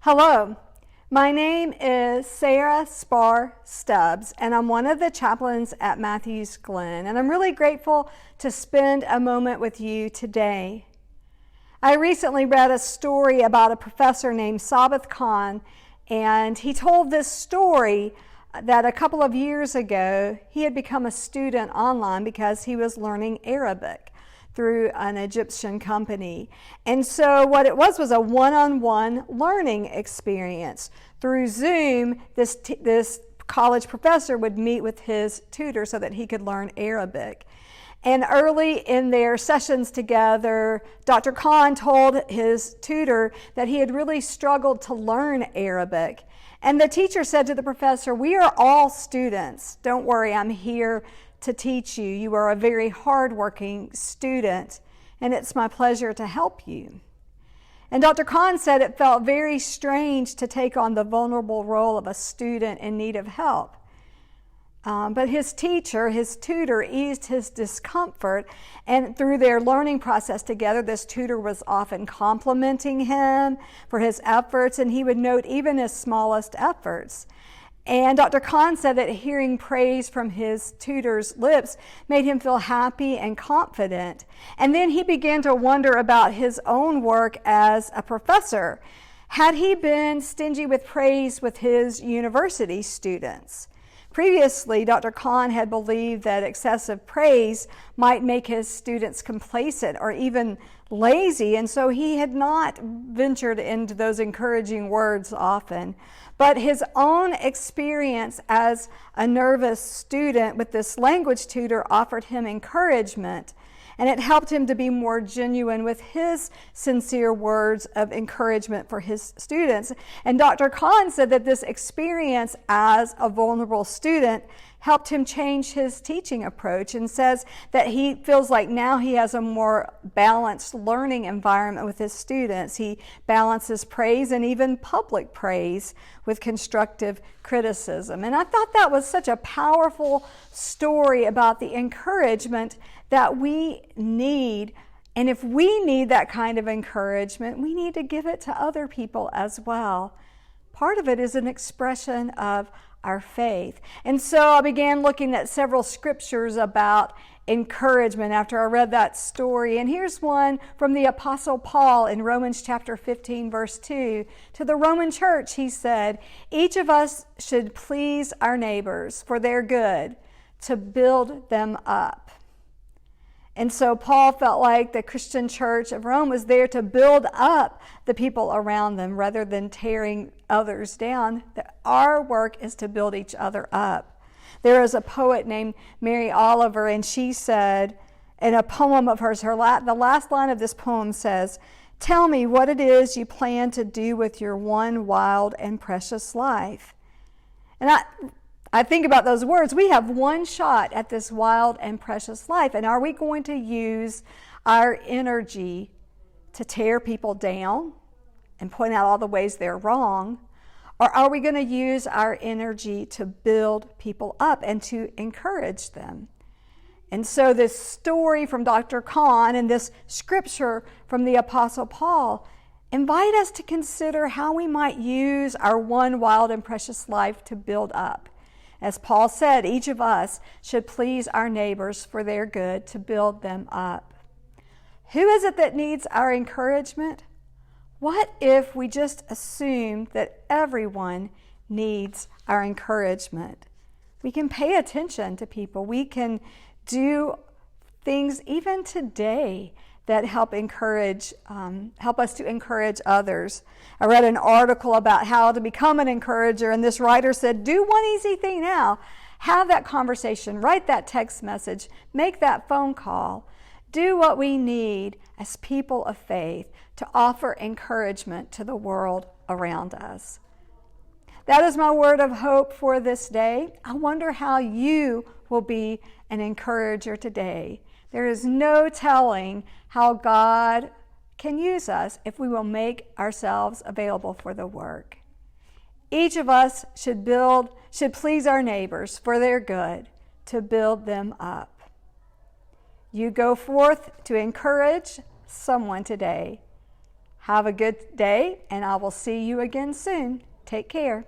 Hello, my name is Sarah Spar Stubbs, and I'm one of the chaplains at Matthews Glen, and I'm really grateful to spend a moment with you today. I recently read a story about a professor named Sabbath Khan, and he told this story that a couple of years ago he had become a student online because he was learning Arabic through an Egyptian company. And so what it was a one-on-one learning experience. Through Zoom, this college professor would meet with his tutor so that he could learn Arabic. And early in their sessions together, Dr. Khan told his tutor that he had really struggled to learn Arabic. And the teacher said to the professor, "We are all students. Don't worry, I'm here to teach you. You are a very hardworking student, and it's my pleasure to help you." And Dr. Khan said it felt very strange to take on the vulnerable role of a student in need of help. But his tutor, eased his discomfort, and through their learning process together, this tutor was often complimenting him for his efforts, and he would note even his smallest efforts. And Dr. Khan said that hearing praise from his tutor's lips made him feel happy and confident. And then he began to wonder about his own work as a professor. Had he been stingy with praise with his university students? Previously, Dr. Khan had believed that excessive praise might make his students complacent or even lazy, and so he had not ventured into those encouraging words often. But his own experience as a nervous student with this language tutor offered him encouragement, and it helped him to be more genuine with his sincere words of encouragement for his students. And Dr. Khan said that this experience as a vulnerable student helped him change his teaching approach, and says that he feels like now he has a more balanced learning environment with his students. He balances praise and even public praise with constructive criticism. And I thought that was such a powerful story about the encouragement that we need. And if we need that kind of encouragement, we need to give it to other people as well. Part of it is an expression of our faith. And so I began looking at several scriptures about encouragement after I read that story. And here's one from the Apostle Paul in Romans chapter 15, verse 2. To the Roman church, he said, "Each of us should please our neighbors for their good, to build them up." And so Paul felt like the Christian church of Rome was there to build up the people around them rather than tearing others down. Our work is to build each other up. There is a poet named Mary Oliver, and she said in a poem of hers, the last line of this poem says, "Tell me what it is you plan to do with your one wild and precious life." And I think about those words. We have one shot at this wild and precious life. And are we going to use our energy to tear people down and point out all the ways they're wrong? Or are we going to use our energy to build people up and to encourage them? And so this story from Dr. Khan and this scripture from the Apostle Paul invite us to consider how we might use our one wild and precious life to build up. As Paul said, each of us should please our neighbors for their good, to build them up. Who is it that needs our encouragement? What if we just assume that everyone needs our encouragement? We can pay attention to people. We can do things even today that help us to encourage others. I read an article about how to become an encourager, and this writer said, do one easy thing now. Have that conversation, write that text message, make that phone call. Do what we need as people of faith to offer encouragement to the world around us. That is my word of hope for this day. I wonder how you will be an encourager today. There is no telling how God can use us if we will make ourselves available for the work. Each of us should please our neighbors for their good, to build them up. You go forth to encourage someone today. Have a good day, and I will see you again soon. Take care.